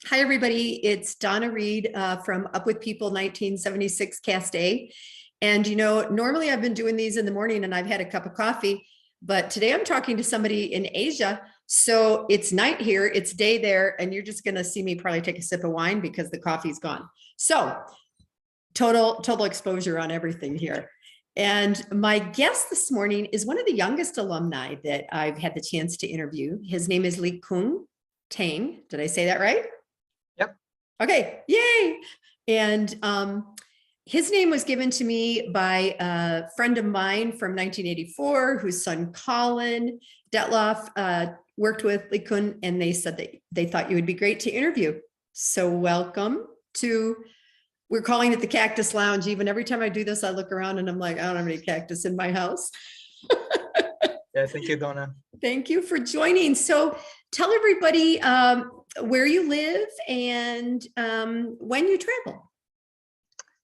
Hi, everybody. It's Donna Reed from Up With People 1976 Cast A. And, normally I've been doing these in the morning and I've had a cup of coffee, but today I'm talking to somebody in Asia. So it's night here, it's day there, and you're just going to see me probably take a sip of wine because the coffee's gone. So total exposure on everything here. And my guest this morning is one of the youngest alumni that I've had the chance to interview. His name is Likun Tang. Did I say that right? Yep. Okay, yay. And his name was given to me by a friend of mine from 1984, whose son Colin Detloff worked with Likun, and they said that they thought you would be great to interview. So welcome to, we're calling it the Cactus Lounge. Even every time I do this, I look around and I'm like, I don't have any cactus in my house. Yeah, thank you, Donna. Thank you for joining. So tell everybody where you live and when you travel.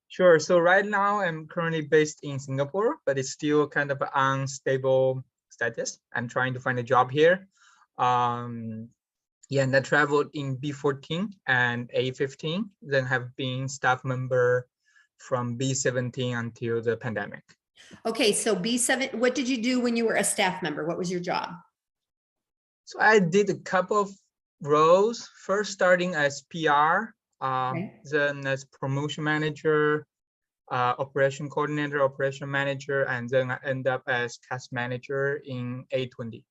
Sure. So right now I'm currently based in Singapore, but it's still kind of an unstable status. I'm trying to find a job here. Yeah, and I traveled in B14 and A15, then have been staff member from B17 until the pandemic. Okay, so B7, what did you do when you were a staff member? What was your job? So I did a couple of roles, first starting as PR, then as promotion manager, operation coordinator, operation manager, and then I end up as cast manager in A20.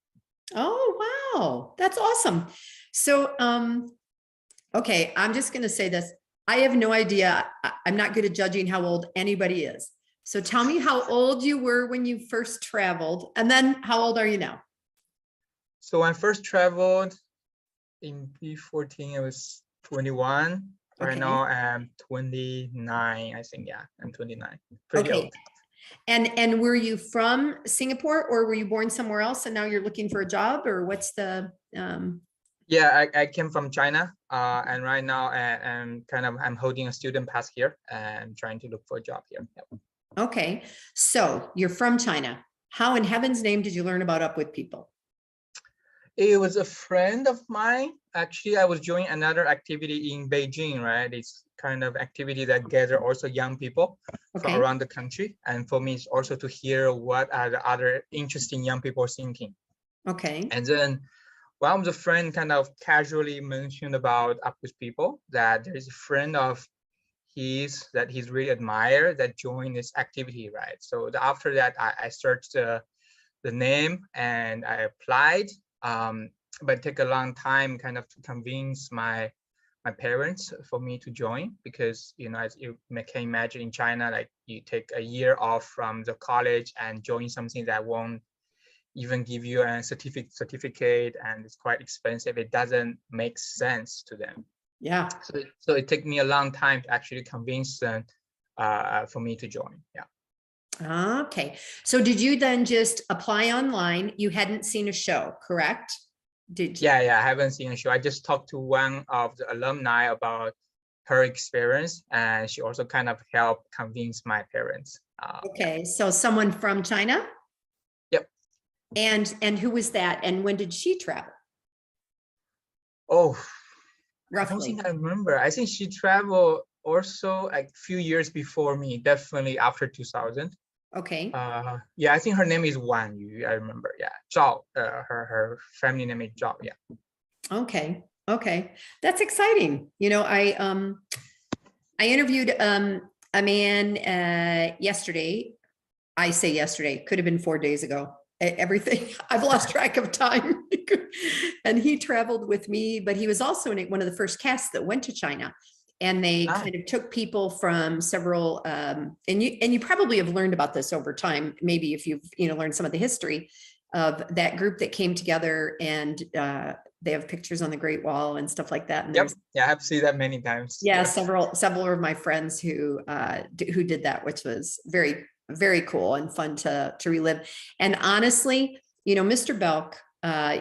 Oh, wow, that's awesome. So, okay, I'm just going to say this. I have no idea. I'm not good at judging how old anybody is. So tell me how old you were when you first traveled, and then how old are you now? So when I first traveled in B14, I was 21. Right now I'm 29, I think. Yeah, I'm 29. Pretty old. And were you from Singapore, or were you born somewhere else and now you're looking for a job, or what's the Yeah, I came from China, and right now I'm holding a student pass here and trying to look for a job here. Yep. Okay, so you're from China. How in heaven's name did you learn about Up With People? It was a friend of mine. Actually, I was joining another activity in Beijing, right? It's kind of activity that gather also young people from around the country. And for me, it's also to hear what are the other interesting young people thinking. Okay. And then one of the friend kind of casually mentioned about Up With People, that there is a friend of his that he's really admire that joined this activity, right? So after that, I searched the name and I applied. But it took a long time kind of to convince my parents for me to join, because as you can imagine, in China, like you take a year off from the college and join something that won't even give you a certificate, and it's quite expensive. It doesn't make sense to them. Yeah. So it took me a long time to actually convince them for me to join. Yeah. Okay. So did you then just apply online? You hadn't seen a show, correct? Did you? Yeah, I haven't seen a show. I just talked to one of the alumni about her experience, and she also kind of helped convince my parents. Okay, so someone from China? Yep. And who was that? And when did she travel? Oh, roughly. I don't think I remember. I think she traveled also like a few years before me, definitely after 2000. Okay. Yeah, I think her name is Wan Yu. I remember. Yeah, Zhao. Her family name is Zhao. Yeah. Okay. That's exciting. I interviewed a man yesterday. I say yesterday, could have been 4 days ago. Everything, I've lost track of time. And he traveled with me, but he was also in one of the first casts that went to China. And they kind of took people from several, and you probably have learned about this over time, maybe if you've learned some of the history of that group that came together, and they have pictures on the Great Wall and stuff like that. And yeah, I have seen that many times. Yeah, several of my friends who did that, which was very, very cool and fun to relive. And honestly, Mr. Belk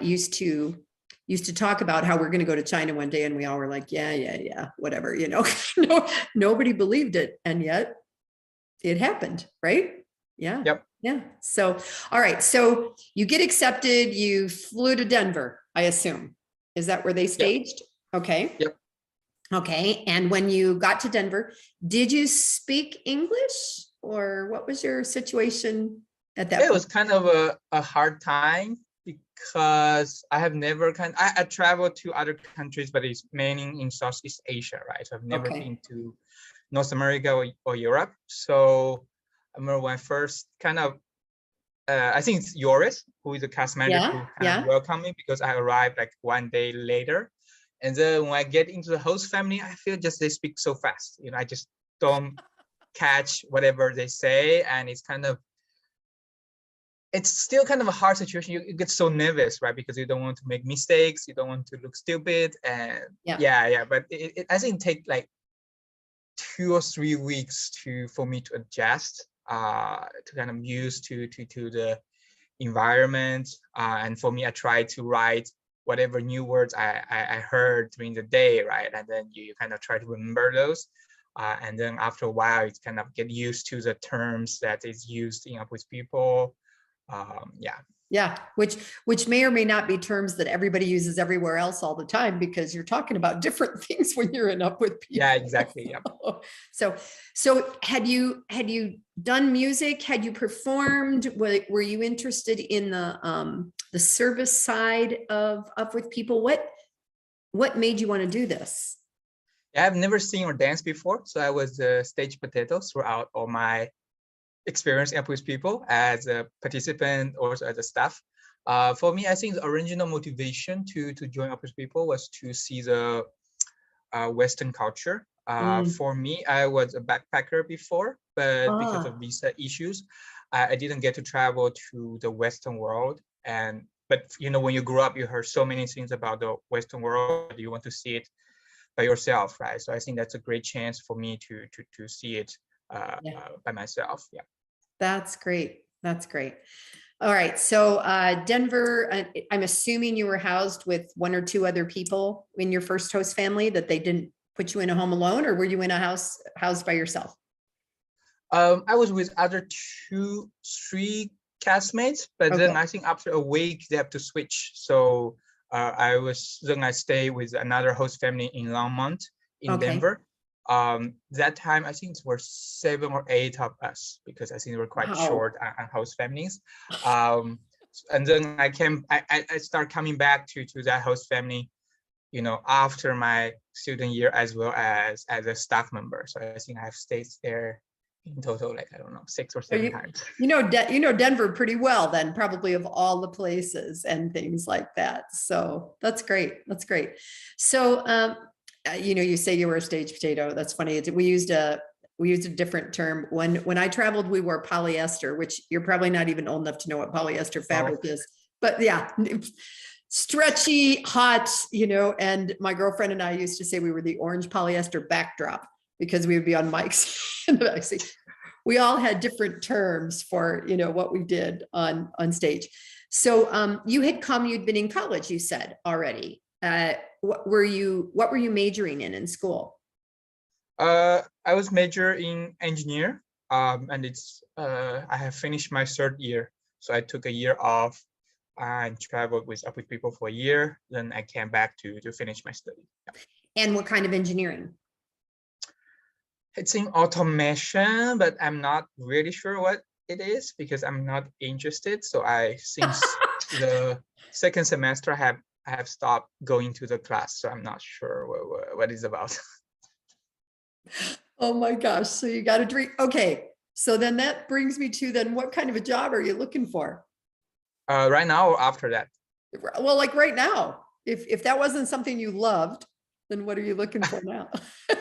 used to talk about how we're going to go to China one day, and we all were like, yeah, whatever, no, nobody believed it, and yet it happened, right? Yeah. Yep. Yeah. So, all right. So you get accepted. You flew to Denver, I assume. Is that where they staged? Yep. Okay. Yep. Okay. And when you got to Denver, did you speak English or what was your situation at that It point? was kind of a hard time because I have never I traveled to other countries, but it's mainly in Southeast Asia, right? So I've never Okay. been to North America or Europe. So I remember when I first I think it's Yoris, who is the cast manager Yeah. who kind of Yeah. welcomed me because I arrived like one day later. And then when I get into the host family, I feel just they speak so fast. I just don't catch whatever they say. And it's still kind of a hard situation. You get so nervous, right? Because you don't want to make mistakes. You don't want to look stupid. And Yeah. yeah. But I think it take like 2 or 3 weeks for me to adjust, to kind of use to the environment. And for me, I try to write whatever new words I heard during the day, right? And then you kind of try to remember those. And then after a while, it's kind of get used to the terms that is used in Up With People. Yeah. Yeah. Which may or may not be terms that everybody uses everywhere else all the time because you're talking about different things when you're in Up With People. Yeah, exactly. Yeah. So, had you done music? Had you performed? Were you interested in the service side of Up With People? What made you want to do this? Yeah, I've never seen or danced before, so I was a stage potato throughout all my experience Up With People as a participant or as a staff. For me, I think the original motivation to join Up With People was to see the Western culture. For me, I was a backpacker before, but because of visa issues, I didn't get to travel to the Western world. But when you grow up, you heard so many things about the Western world. You want to see it by yourself, right? So I think that's a great chance for me to see it by myself. Yeah. That's great. That's great. All right. So Denver, I'm assuming you were housed with one or two other people in your first host family, that they didn't put you in a home alone, or were you in a house housed by yourself? I was with other 3 castmates, but then Okay. I think after a week they have to switch. So I stayed with another host family in Longmont in Okay. Denver. That time I think it were 7 or 8 of us because I think we were quite Wow. short on host families. And then I start coming back to that host family, after my student year as well as a staff member. So I think I've stayed there in total, like, I don't know, 6 or So 7 times. you know Denver pretty well then, probably, of all the places and things like that. So that's great. That's great. So you say you were a stage potato. That's funny. We used a different term when I traveled. We wore polyester, which you're probably not even old enough to know what polyester fabric is. But yeah, stretchy, hot, and my girlfriend and I used to say we were the orange polyester backdrop because we would be on mics. And I see we all had different terms for, what we did on stage. So you'd been in college, you said already. What were you majoring in school? I was major in engineer, and I have finished my 3rd year. So I took a year off and traveled Up With People for a year. Then I came back to finish my study. Yeah. And what kind of engineering? It's in automation, but I'm not really sure what it is because I'm not interested. So since the 2nd semester, I have stopped going to the class. So I'm not sure what it's about. Oh my gosh. So you got a dream. Okay. So then that brings me to then what kind of a job are you looking for? Right now or after that? Well, like right now, if that wasn't something you loved, then what are you looking for now?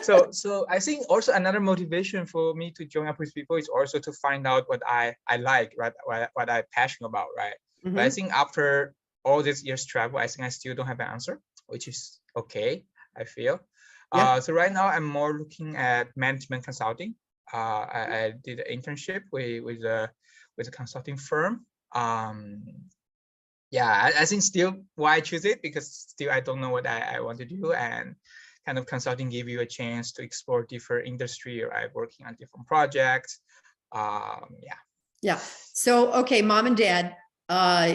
So I think also another motivation for me to join Up With People is also to find out what I like, right? What I'm passionate about, right? But I think after all these years travel, I think I still don't have an answer, which is okay, I feel. Yeah. So right now I'm more looking at management consulting. I did an internship with a consulting firm. Yeah, I think still why I choose it because still I don't know what I want to do, and kind of consulting give you a chance to explore different industry, right? Working on different projects. Yeah. Yeah. So, okay, mom and dad,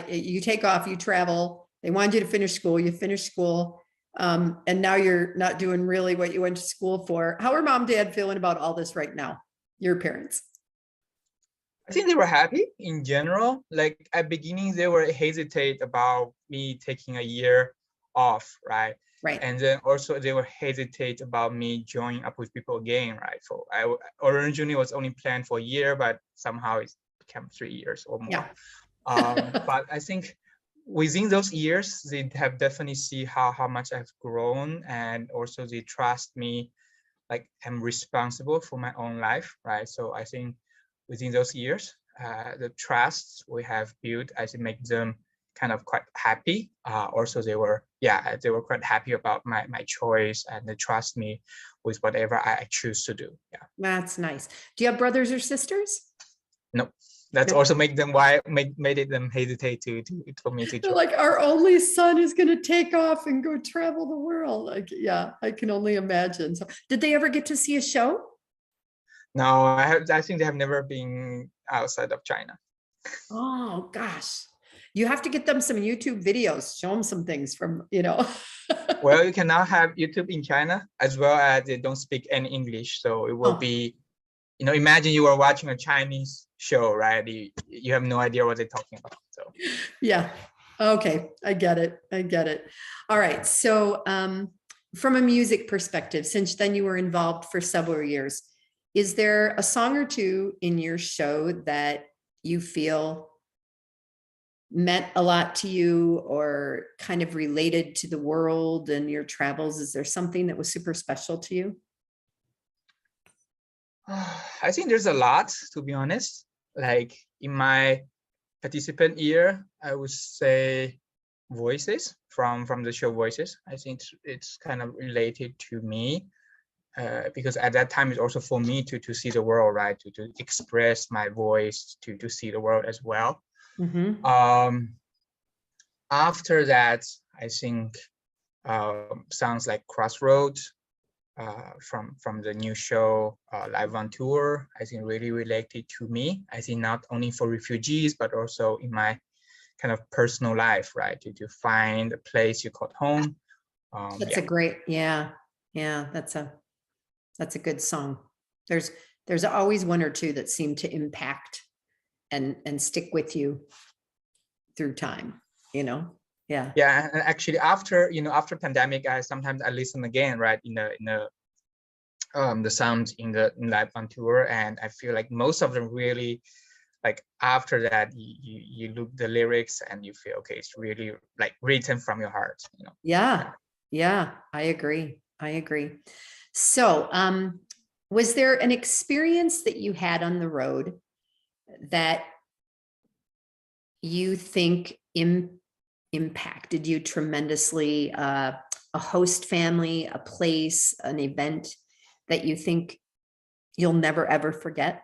you take off, you travel. They wanted you to finish school. You finish school. And now you're not doing really what you went to school for. How are mom, dad feeling about all this right now? Your parents? I think they were happy in general. Like at beginning, they were hesitate about me taking a year off, right? Right. And then also they were hesitate about me joining up with people again, right? So originally was only planned for a year, but somehow it's become 3 years or more. Yeah. But I think within those years, they have definitely see how much I've grown, and also they trust me, like I'm responsible for my own life, right? So I think within those years, the trust we have built, I think make them kind of quite happy. Also, they were quite happy about my choice, and they trust me with whatever I choose to do. Yeah. That's nice. Do you have brothers or sisters? No, that's No. also make them made it them hesitate to for me to They're join. like, our only son is going to take off and go travel the world. Like, yeah, I can only imagine. So, did they ever get to see a show? No, I think they have never been outside of China. Oh gosh, you have to get them some YouTube videos. Show them some things from, Well, you can now have YouTube in China, as well as they don't speak any English, so it will Oh. be, imagine you are watching a Chinese show, right? You have no idea what they're talking about. So Yeah. Okay. I get it. All right. So, from a music perspective, since then you were involved for several years, is there a song or two in your show that you feel meant a lot to you or kind of related to the world and your travels? Is there something that was super special to you? I think there's a lot, to be honest. Like in my participant year, I would say Voices from the show Voices. I think it's kind of related to me, because at that time it's also for me to see the world, right? To express my voice, to see the world as well. Mm-hmm. After that, I think songs like Crossroads, from the new show Live on Tour, I think really related to me. I think not only for refugees, but also in my kind of personal life, right? To find a place you call home. That's a great, yeah. That's a good song. There's always one or two that seem to impact and stick with you through time, Yeah. Yeah, and actually after pandemic, sometimes I listen again, right? The sounds in Live on Tour, and I feel like most of them really, like after that you look the lyrics and you feel, okay, it's really like written from your heart. Yeah, I agree. So, was there an experience that you had on the road that you think impacted you tremendously? A host family, a place, an event that you think you'll never ever forget?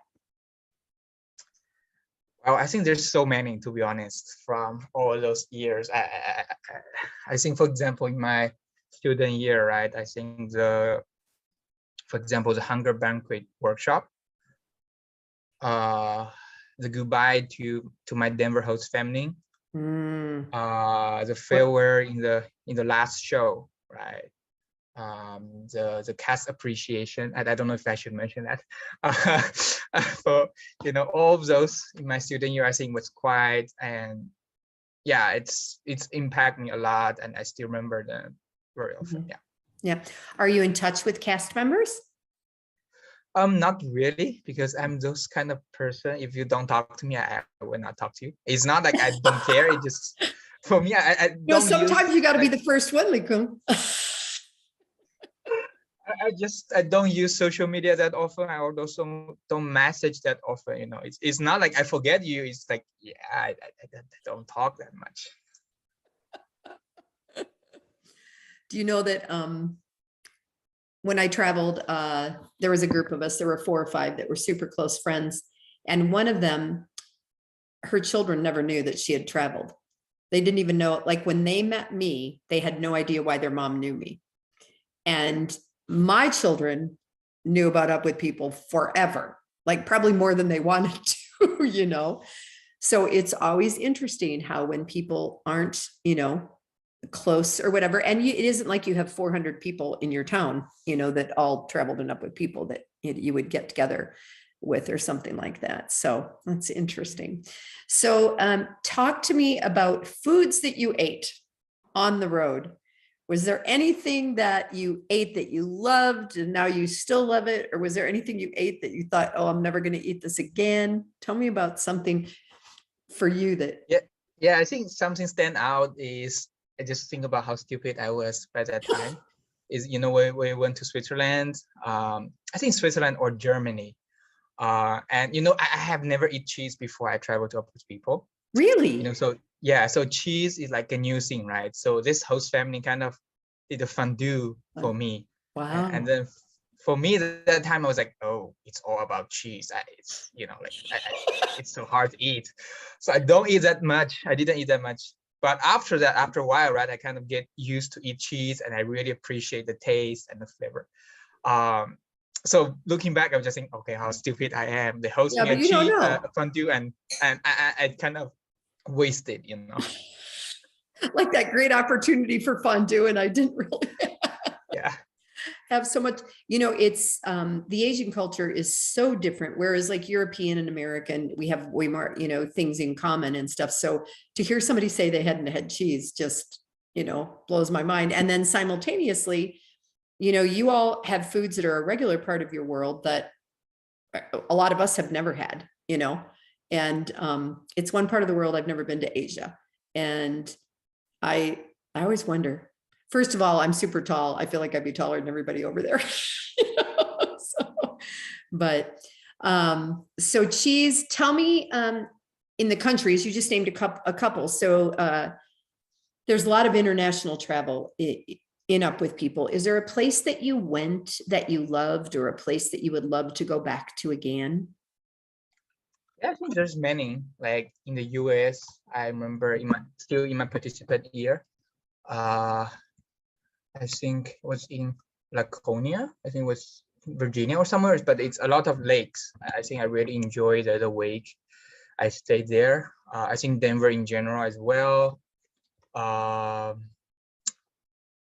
Well, I think there's so many, to be honest, from all those years. I think, for example, in my student year, right? I think for example, the Hunger Banquet workshop, the goodbye to my Denver host family, the farewell in the last show, right? The cast appreciation, and I don't know if I should mention that. For all of those in my student year, I think was quite, and yeah, it's impacted me a lot, and I still remember them very often. Yeah. Are you in touch with cast members? Not really, because I'm those kind of person. If you don't talk to me, I will not talk to you. It's not like I don't care. It just, for me, I don't. Sometimes you got to be the first one, Likun. I don't use social media that often. I also don't message that often. It's not like I forget you. It's like, yeah, I don't talk that much. Do you know that when I traveled, there was a group of us, there were 4 or 5 that were super close friends. And one of them, her children never knew that she had traveled. They didn't even know, like when they met me, they had no idea why their mom knew me. And my children knew about Up With People forever, like probably more than they wanted to, So it's always interesting how when people aren't, close or whatever. And it isn't like you have 400 people in your town, that all traveled enough with people that you would get together with or something like that. So that's interesting. So talk to me about foods that you ate on the road. Was there anything that you ate that you loved and now you still love it? Or was there anything you ate that you thought, oh, I'm never going to eat this again? Tell me about something for you that. Yeah, I think something stand out is I just think about how stupid I was by that time. Is when we went to Switzerland, I think Switzerland or Germany, and I have never eat cheese before I traveled to Opus people. Really? So yeah, so cheese is like a new thing, right? So this host family kind of did a fondue for me, Wow. and then for me at that time I was like, oh, it's all about cheese. It's it's so hard to eat, so I don't eat that much. I didn't eat that much, but after a while, right, I kind of get used to eat cheese, and I really appreciate the taste and the flavor. So looking back, I'm just saying, okay, how stupid I am. They host Yeah, me a but you don't cheese know. fondue, and I kind of wasted, Like that great opportunity for fondue, and I didn't really Yeah. have so much. It's the Asian culture is so different, whereas like European and American, we have way more things in common and stuff. So to hear somebody say they hadn't had cheese just blows my mind. And then simultaneously, you all have foods that are a regular part of your world that a lot of us have never had, and it's one part of the world I've never been to, Asia. And I always wonder, first of all, I'm super tall. I feel like I'd be taller than everybody over there. But so cheese, tell me, in the countries, you just named a couple. So there's a lot of international travel in Up With People. Is there a place that you went that you loved, or a place that you would love to go back to again? Yeah, I think there's many. Like in the US, I remember still in my participant year, I think it was in Laconia. I think it was Virginia or somewhere, but it's a lot of lakes. I think I really enjoyed the wake. I stayed there. I think Denver in general as well.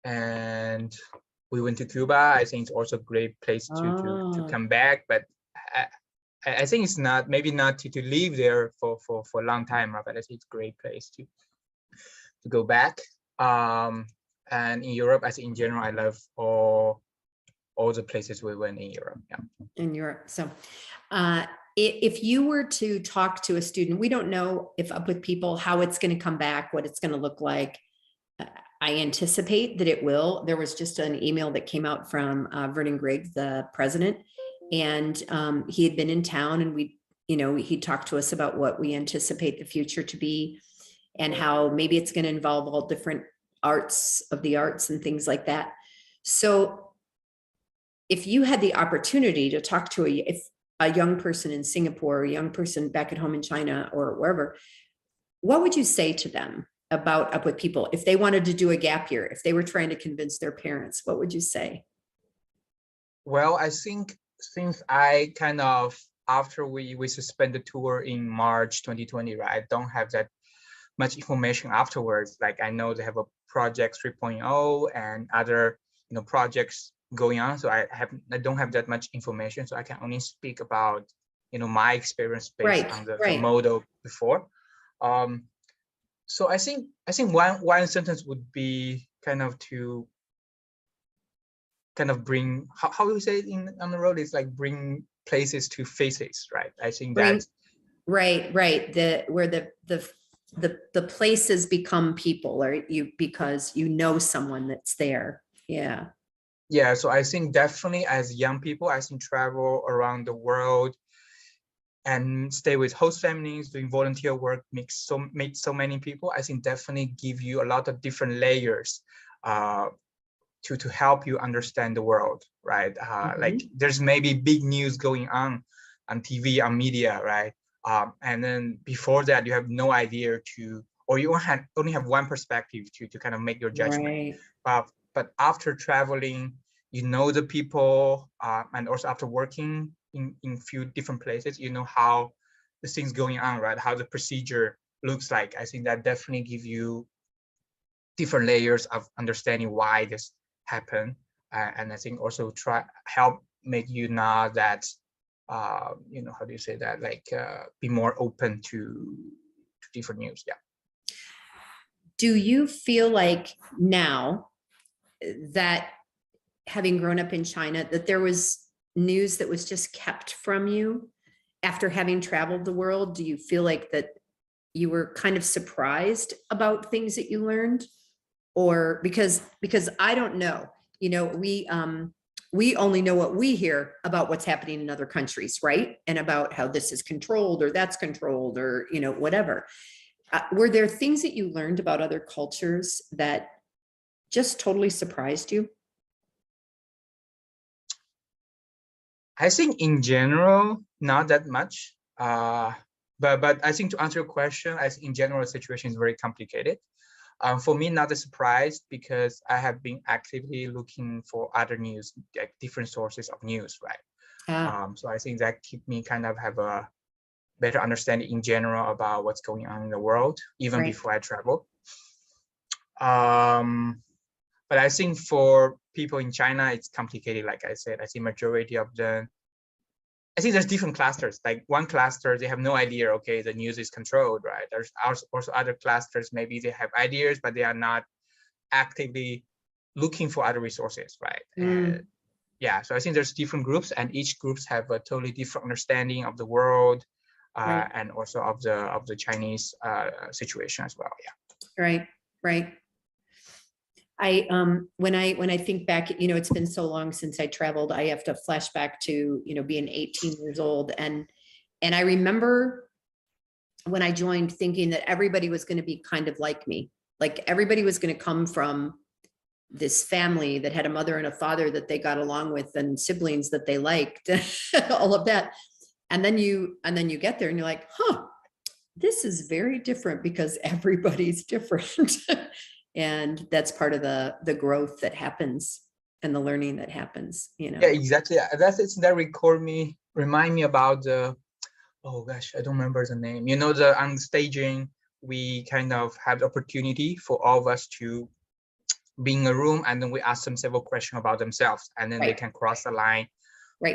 And we went to Cuba. I think it's also a great place to come back. But I think it's maybe not to live there for a long time, but I think it's a great place to go back. And in Europe, I think in general, I love all the places we went in Europe. Yeah. In Europe. So if you were to talk to a student, we don't know if Up With People, how it's going to come back, what it's going to look like. I anticipate that it will. There was just an email that came out from Vernon Grigg, the president, and he had been in town, and he talked to us about what we anticipate the future to be, and how maybe it's going to involve all different arts and things like that. So if you had the opportunity to talk to a young person in Singapore, or a young person back at home in China or wherever, what would you say to them about Up With People? If they wanted to do a gap year, if they were trying to convince their parents, what would you say? Well, I think since I kind of, after we suspend the tour in March 2020, right, I don't have that much information afterwards. Like I know they have a project 3.0 and other projects going on, so I don't have that much information, so I can only speak about my experience based on the model before. So I think one sentence would be kind of bring, how do we say it on the road? It's like bring places to faces, right? I think that's right. Where the places become people, or because someone that's there. Yeah, so I think definitely as young people, I think travel around the world and stay with host families, doing volunteer work, meet so many people. I think definitely give you a lot of different layers to help you understand the world, right? Like there's maybe big news going on TV, on media, right? And then before that, you have no idea or you only have one perspective to kind of make your judgment. Right. But after traveling, the people, and also after working in few different places, how the things going on, right? How the procedure looks like. I think that definitely give you different layers of understanding why this happened. And I think also help make you know that, you know, how do you say that? Like be more open to different news. Yeah. Do you feel like now that having grown up in China, that there was news that was just kept from you after having traveled the world? Do you feel like that you were kind of surprised about things that you learned? Or because I don't know, you know, we only know what we hear about what's happening in other countries, right? And about how this is controlled or that's controlled or, you know, whatever. Were there things that you learned about other cultures that just totally surprised you? I think in general, not that much. But I think to answer your question, I think in general, the situation is very complicated. For me, not a surprise because I have been actively looking for other news, like different sources of news, right? So I think that keep me kind of have a better understanding in general about what's going on in the world, even before I travel. But I think for people in China, it's complicated. Like I said, I think majority of them, I think there's different clusters. Like one cluster, they have no idea, okay, the news is controlled, right? There's also other clusters, maybe they have ideas, but they are not actively looking for other resources, right? And yeah, so I think there's different groups and each groups have a totally different understanding of the world and also of the Chinese situation as well, yeah. Right. When I think back, you know, it's been so long since I traveled, I have to flash back to, you know, being 18 years old. And I remember when I joined thinking that everybody was going to be kind of like me, like everybody was going to come from this family that had a mother and a father that they got along with and siblings that they liked, all of that. And then you get there and you're like, huh, this is very different because everybody's different. And that's part of the growth that happens and the learning that happens, you know. Yeah, exactly. That remind me about the, oh gosh, I don't remember the name. You know, on staging, we kind of have the opportunity for all of us to be in a room and then we ask them several questions about themselves and then they can cross the line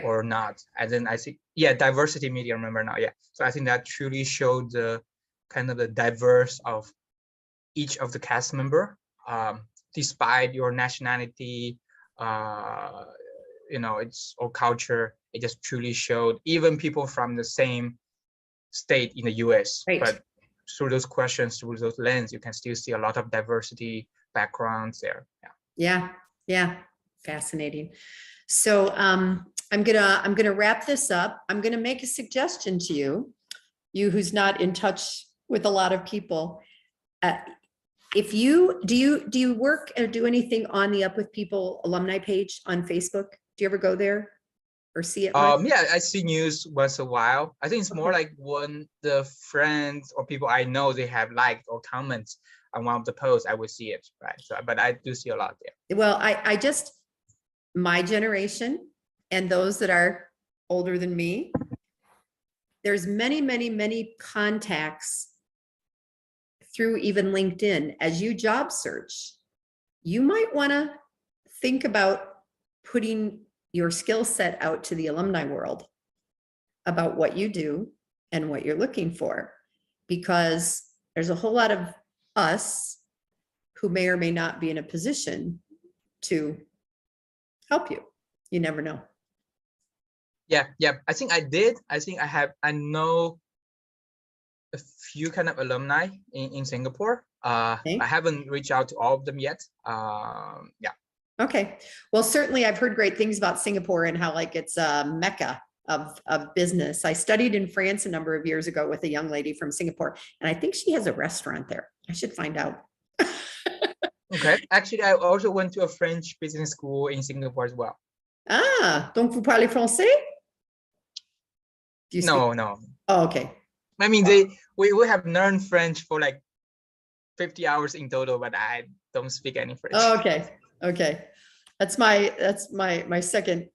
or not. And then I think, yeah, diversity media, I remember now. Yeah. So I think that truly showed the kind of the diverse of each of the cast member, despite your nationality, you know, it's or culture. It just truly showed even people from the same state in the US, but through those questions, through those lens, you can still see a lot of diversity backgrounds there. Yeah. Fascinating. So I'm gonna wrap this up. I'm gonna make a suggestion to you who's not in touch with a lot of people. If you do you work or do anything on the Up With People alumni page on Facebook? Do you ever go there or see it? Yeah, I see news once a while. I think it's more like when the friends or people I know they have liked or comments on one of the posts, I would see it, right? So, but I do see a lot there. Well, I just, my generation and those that are older than me, there's many contacts through even LinkedIn. As you job search, you might want to think about putting your skill set out to the alumni world about what you do and what you're looking for, because there's a whole lot of us who may or may not be in a position to help you. You never know. Yeah. I think I did. I think I know a few kind of alumni in Singapore. I haven't reached out to all of them yet. Yeah. Okay. Well, certainly I've heard great things about Singapore and how like it's a mecca of business. I studied in France a number of years ago with a young lady from Singapore, and I think she has a restaurant there. I should find out. Okay. Actually, I also went to a French business school in Singapore as well. Ah, donc vous parlez français? No. Oh, okay. I mean, we have learned French for like 50 hours in total, but I don't speak any French. Oh, okay. That's my second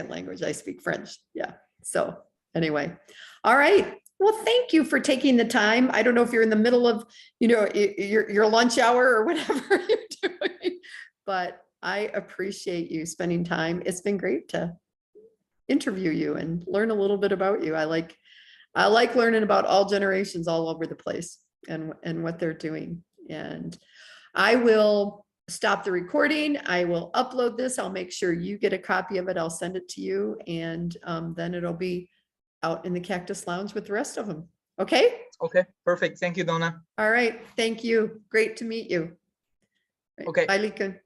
language. I speak French. Yeah. So anyway, all right. Well, thank you for taking the time. I don't know if you're in the middle of, your lunch hour or whatever you're doing, but I appreciate you spending time. It's been great to interview you and learn a little bit about you. I like learning about all generations all over the place and what they're doing. And I will stop the recording. I will upload this. I'll make sure you get a copy of it. I'll send it to you, and then it'll be out in the Cactus Lounge with the rest of them. Okay? Okay, perfect. Thank you, Donna. All right. Thank you. Great to meet you. Okay. Bye, Likun.